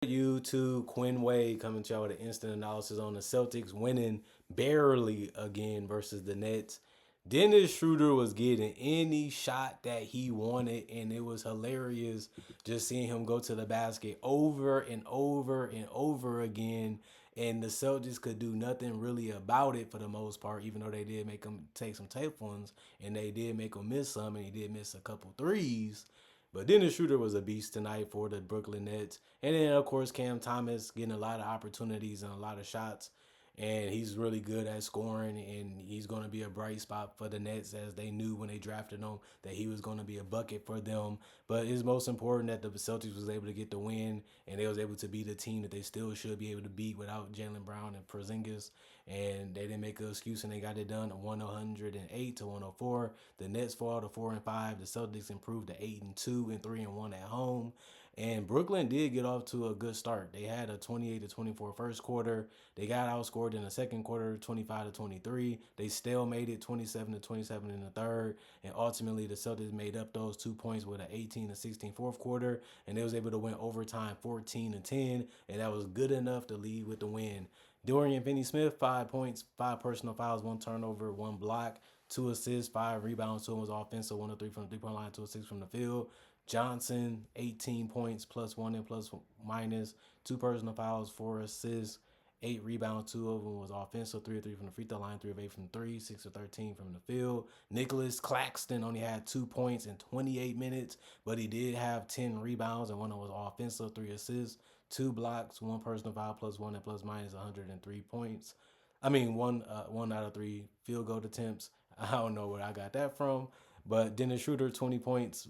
YouTube, Quinn Wade coming to y'all with an instant analysis on the Celtics winning barely again versus the Nets. Dennis Schroeder was getting any shot that he wanted, and it was hilarious just seeing him go to the basket over and over and over again. And the Celtics could do nothing really about it for the most part, even though they did make him take some tape ones, and they did make him miss some, and he did miss a couple threes. But Dennis Schroeder was a beast tonight for the Brooklyn Nets. And then, of course, Cam Thomas getting a lot of opportunities and a lot of shots. And he's really good at scoring, and he's going to be a bright spot for the Nets, as they knew when they drafted him that he was going to be a bucket for them. But it's most important that the Celtics was able to get the win, and they was able to beat a team that they still should be able to beat without Jalen Brown and Porzingis. And they didn't make an excuse, and they got it done 108 to 104. The Nets fall to 4-5. The Celtics improved to 8-2 and 3-1 at home. And Brooklyn did get off to a good start. They had a 28 to 24 first quarter. They got outscored in the second quarter, 25 to 23. They still made it 27 to 27 in the third. And ultimately, the Celtics made up those 2 points with an 18 to 16 fourth quarter. And they was able to win overtime 14 to 10. And that was good enough to lead with the win. Dorian Finney-Smith, 5 points, 5 personal fouls, 1 turnover, 1 block, 2 assists, 5 rebounds. 2 was offensive, 1 of 3 from the three-point line, 2 of 6 from the field. Johnson, 18 points, plus 1 and plus minus, 2 personal fouls, 4 assists, 8 rebounds. 2 of them was offensive, 3 of 3 from the free throw line, 3 of 8 from 3, 6 of 13 from the field. Nicholas Claxton only had 2 points in 28 minutes, but he did have 10 rebounds, and 1 of them was offensive, 3 assists, 2 blocks, 1 personal foul, plus 1 and plus minus, 103 points. I mean, one out of 3 field goal attempts. I don't know where I got that from, but Dennis Schroeder, 20 points,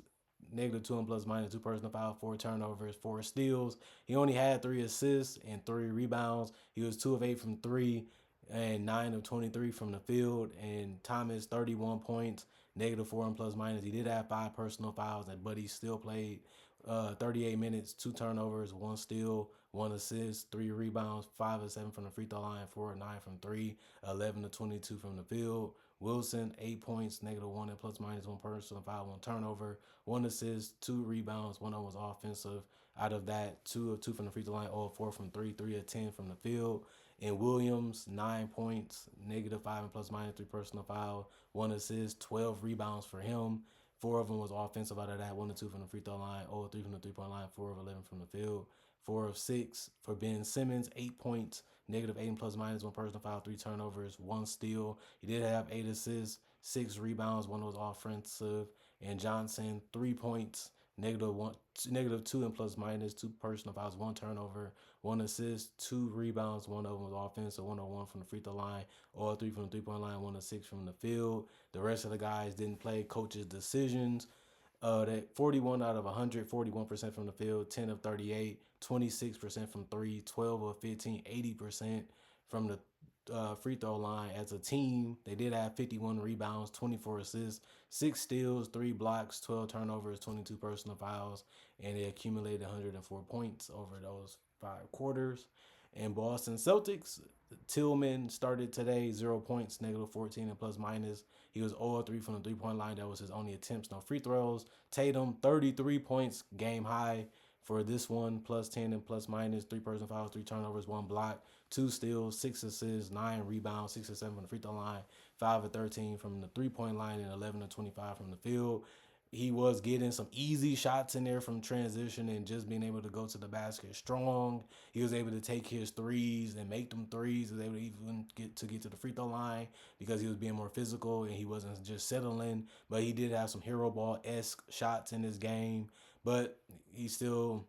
-2 and plus minus, 2 personal foul, 4 turnovers, 4 steals. He only had 3 assists and 3 rebounds. He was 2 of 8 from 3 and 9 of 23 from the field. And Thomas, 31 points, -4 and plus minus. He did have 5 personal fouls, but he still played 38 minutes, 2 turnovers, 1 steal, 1 assist, 3 rebounds, 5 of 7 from the free throw line, 4 of 9 from 3, 11 of 22 from the field. Wilson, 8 points, -1 and plus minus, 1 personal foul, 1 turnover, 1 assist, 2 rebounds, 1 of them was offensive. Out of that, 2 of 2 from the free throw line, 0 of 4 from 3, 3 of 10 from the field. And Williams, 9 points, -5 and plus minus, 3 personal foul, 1 assist, 12 rebounds for him. 4 of them was offensive. Out of that, 1 of 2 from the free throw line, 0 of 3 from the three-point line, 4 of 11 from the field. 4 of 6 for Ben Simmons, 8 points, -8 and plus minus, 1 personal foul, 3 turnovers, 1 steal. He did have 8 assists, 6 rebounds, 1 was offensive. And Johnson, 3 points, -2 and plus minus, 2 personal fouls, 1 turnover, 1 assist, 2 rebounds, 1 of them was offensive, 1 of 1 from the free throw line, all 3 from the three-point line, 1 of 6 from the field. The rest of the guys didn't play. Coaches' decisions. That 41 out of 100, 41% from the field, 10 of 38, 26% from 3, 12 of 15, 80% from the free throw line. As a team, they did have 51 rebounds, 24 assists, 6 steals, 3 blocks, 12 turnovers, 22 personal fouls, and they accumulated 104 points over those 5 quarters. And Boston Celtics, Tillman started today, 0 points, -14 and plus minus. He was 0 of 3 from the three-point line. That was his only attempts, no free throws. Tatum, 33 points, game high for this one, plus 10 and plus minus, 3 personal fouls, 3 turnovers, 1 block, 2 steals, 6 assists, 9 rebounds, 6 of 7 from the free throw line, 5 of 13 from the three-point line, and 11 of 25 from the field. He was getting some easy shots in there from transition and just being able to go to the basket strong. He was able to take his threes and make them threes. He was able to even get to the free throw line because he was being more physical and he wasn't just settling. But he did have some hero ball-esque shots in this game. But he still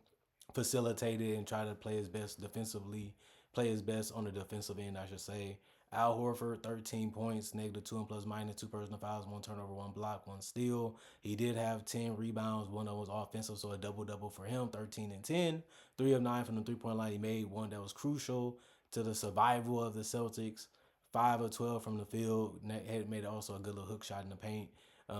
facilitated and tried to play his best defensively, play his best on the defensive end, I should say. Al Horford, 13 points, -2 and plus minus, 2 personal fouls, 1 turnover, 1 block, 1 steal. He did have 10 rebounds, 1 of them was offensive, so a double-double for him, 13 and 10. 3 of 9 from the three-point line. He made one that was crucial to the survival of the Celtics. 5 of 12 from the field. Had made also a good little hook shot in the paint.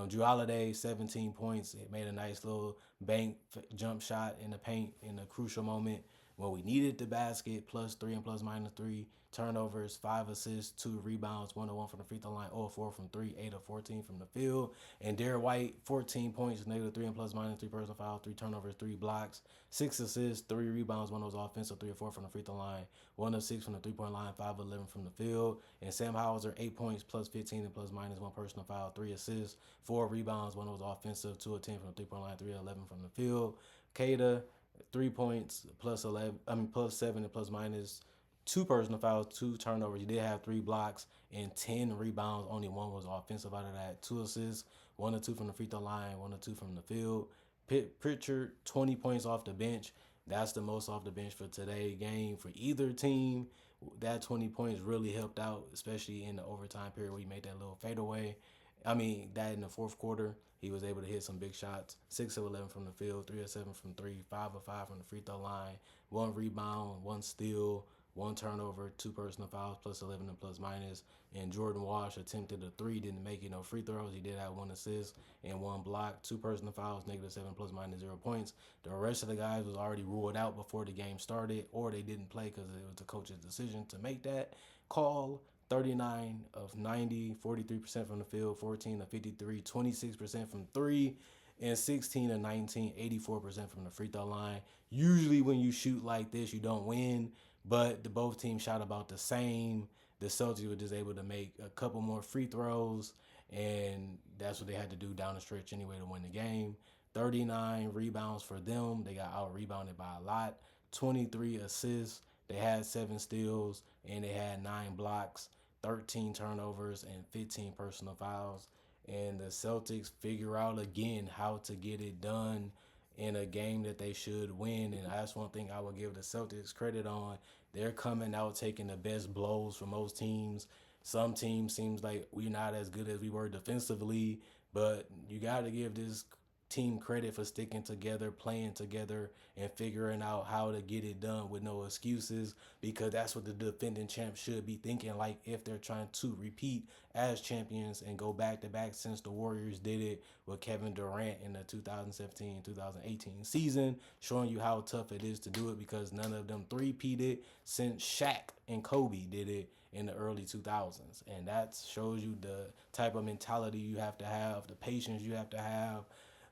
Drew Holiday, 17 points. It made a nice little bank jump shot in the paint in a crucial moment when we needed the basket, +3 and +3, turnovers, 5 assists, 2 rebounds, 1-1 from the free throw line, 0-4 from three, 8 of 14 from the field. And Derek White, 14 points, -3 and +3 personal fouls, 3 turnovers, 3 blocks, 6 assists, 3 rebounds. One of those offensive, 3 of 4 from the free throw line, 1 of 6 from the 3 point line, 5 of 11 from the field. And Sam Hauser, 8 points, +15 and +1 personal foul, 3 assists, 4 rebounds. One of those offensive, 2 of 10 from the 3 point line, 3 of 11 from the field. Kada, 3 points, +11. I mean +7 and +, 2 personal fouls, 2 turnovers. He did have 3 blocks and 10 rebounds. Only one was offensive out of that. 2 assists, 1 of 2 from the free throw line, 1 of 2 from the field. Pritchard, 20 points off the bench. That's the most off the bench for today's game for either team. That 20 points really helped out, especially in the overtime period where he made that little fadeaway. I mean, that in the fourth quarter, he was able to hit some big shots. 6 of 11 from the field, 3 of 7 from three, 5 of 5 from the free throw line, 1 rebound, 1 steal, 1 turnover, 2 personal fouls, +11 and +. And Jordan Walsh attempted a three, didn't make it, no free throws. He did have 1 assist and 1 block, 2 personal fouls, -7, +/- 0 points. The rest of the guys was already ruled out before the game started, or they didn't play because it was the coach's decision to make that call. 39 of 90, 43% from the field, 14 of 53, 26% from three, and 16 of 19, 84% from the free throw line. Usually when you shoot like this, you don't win, but both teams shot about the same. The Celtics were just able to make a couple more free throws, and that's what they had to do down the stretch anyway to win the game. 39 rebounds for them. They got out rebounded by a lot. 23 assists. They had 7 steals, and they had 9 blocks. 13 turnovers, and 15 personal fouls. And the Celtics figure out again how to get it done in a game that they should win. And that's one thing I would give the Celtics credit on. They're coming out taking the best blows for most teams. Some teams seems like we're not as good as we were defensively, but you got to give this team credit for sticking together, playing together, and figuring out how to get it done with no excuses, because that's what the defending champs should be thinking, like if they're trying to repeat as champions and go back to back, since the Warriors did it with Kevin Durant in the 2017-2018 season, showing you how tough it is to do it, because none of them three-peated since Shaq and Kobe did it in the early 2000s. And that shows you the type of mentality you have to have, the patience you have to have,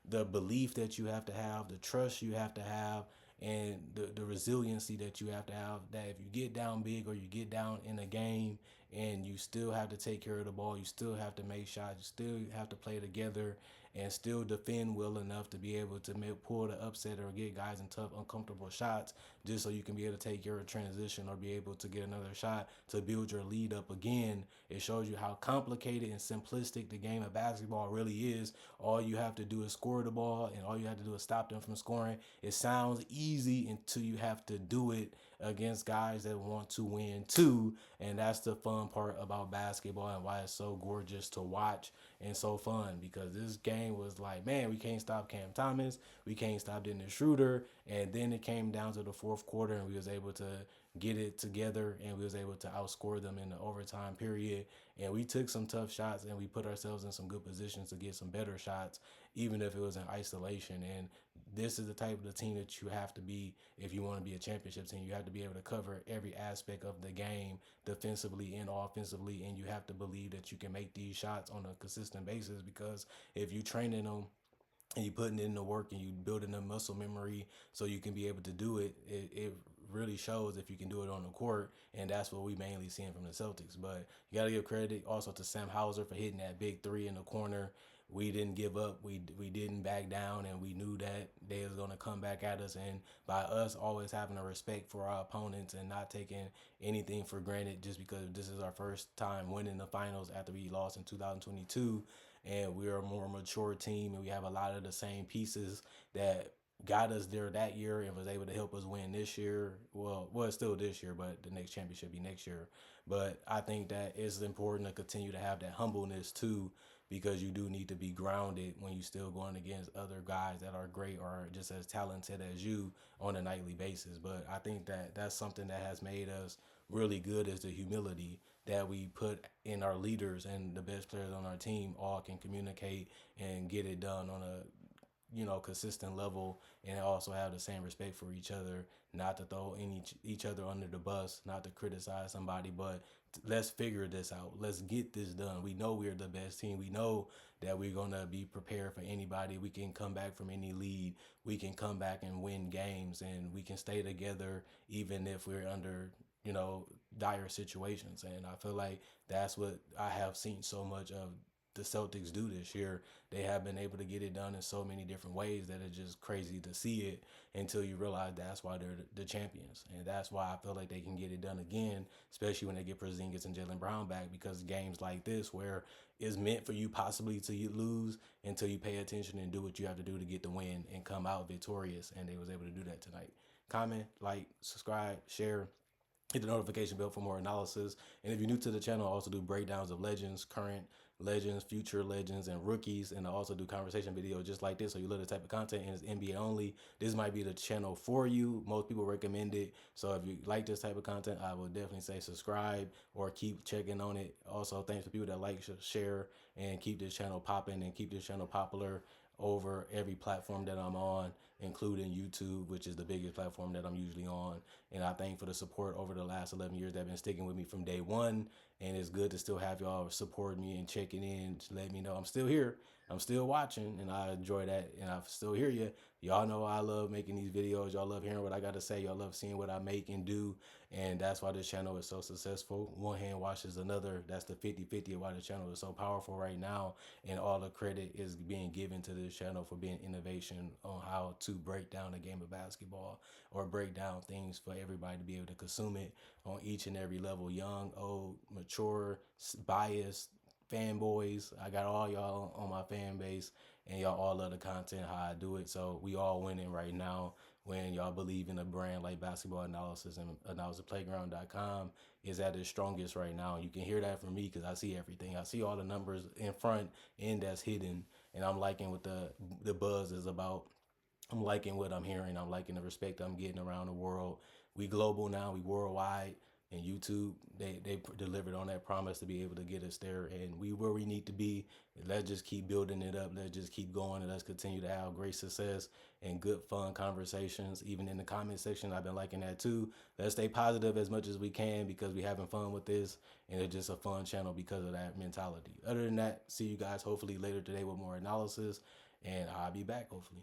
the belief that you have to have, the trust you have to have, and the resiliency that you have to have, that if you get down big or you get down in a game and you still have to take care of the ball, you still have to make shots, you still have to play together and still defend well enough to be able to pull the upset or get guys in tough, uncomfortable shots, just so you can be able to take your transition or be able to get another shot to build your lead up again. It shows you how complicated and simplistic the game of basketball really is. All you have to do is score the ball, and all you have to do is stop them from scoring. It sounds easy until you have to do it against guys that want to win too. And that's the fun part about basketball, and why it's so gorgeous to watch and so fun, because this game was like, man, we can't stop Cam Thomas, we can't stop Dennis Schroeder. And then it came down to the fourth quarter, and we was able to get it together, and we was able to outscore them in the overtime period. And we took some tough shots, and we put ourselves in some good positions to get some better shots, even if it was in isolation. And this is the type of the team that you have to be if you want to be a championship team. You have to be able to cover every aspect of the game, defensively and offensively, and you have to believe that you can make these shots on a consistent basis, because if you training them and you putting in the work and you building the muscle memory so you can be able to do it, it really shows if you can do it on the court. And that's what we mainly seeing from the Celtics. But you got to give credit also to Sam Hauser for hitting that big three in the corner. We didn't give up. We didn't back down, and we knew that they was going to come back at us. And by us always having a respect for our opponents and not taking anything for granted, just because this is our first time winning the finals after we lost in 2022, and we're a more mature team, and we have a lot of the same pieces that got us there that year and was able to help us win this year. Well, it's still this year, but the next championship be next year. But I think that it's important to continue to have that humbleness too, because you do need to be grounded when you still going against other guys that are great or just as talented as you on a nightly basis. But I think that that's something that has made us really good, is the humility that we put in our leaders, and the best players on our team all can communicate and get it done on a consistent level, and also have the same respect for each other, not to throw each other under the bus, not to criticize somebody, but let's figure this out. Let's get this done. We know we're the best team. We know that we're going to be prepared for anybody. We can come back from any lead. We can come back and win games, and we can stay together even if we're under, dire situations. And I feel like that's what I have seen so much of the Celtics do this year. They have been able to get it done in so many different ways that it's just crazy to see it until you realize that's why they're the champions. And that's why I feel like they can get it done again, especially when they get Porzingis and Jaylen Brown back, because games like this where it's meant for you possibly to lose until you pay attention and do what you have to do to get the win and come out victorious. And they was able to do that tonight. Comment, like, subscribe, share, hit the notification bell for more analysis. And if you're new to the channel, I also do breakdowns of legends, current legends, future legends, and rookies. And I also do conversation videos just like this. So you love this type of content and it's NBA only, this might be the channel for you. Most people recommend it. So if you like this type of content, I would definitely say subscribe or keep checking on it. Also, thanks for people that like, share, and keep this channel popping and keep this channel popular over every platform that I'm on, including YouTube, which is the biggest platform that I'm usually on. And I thank for the support over the last 11 years that have been sticking with me from day one. And it's good to still have y'all support me and checking in to let me know I'm still here. I'm still watching, and I enjoy that. And I still hear you. Y'all know I love making these videos. Y'all love hearing what I got to say. Y'all love seeing what I make and do. And that's why this channel is so successful. One hand washes another. That's the 50-50 of why the channel is so powerful right now. And all the credit is being given to this channel for being innovation on how to break down a game of basketball or break down things for everybody to be able to consume it on each and every level. Young, old, mature, biased, fanboys. I got all y'all on my fan base, and y'all all love the content, how I do it. So we all winning right now when y'all believe in a brand like Basketball Analysis, and analysisplayground.com is at its strongest right now. You can hear that from me because I see everything. I see all the numbers in front and that's hidden, and I'm liking what the buzz is about. I'm liking what I'm hearing. I'm liking the respect I'm getting around the world. We global now. We worldwide. And YouTube, they delivered on that promise to be able to get us there. And we where we need to be. Let's just keep building it up. Let's just keep going. And let's continue to have great success and good, fun conversations. Even in the comment section, I've been liking that too. Let's stay positive as much as we can because we're having fun with this. And it's just a fun channel because of that mentality. Other than that, see you guys hopefully later today with more analysis. And I'll be back hopefully.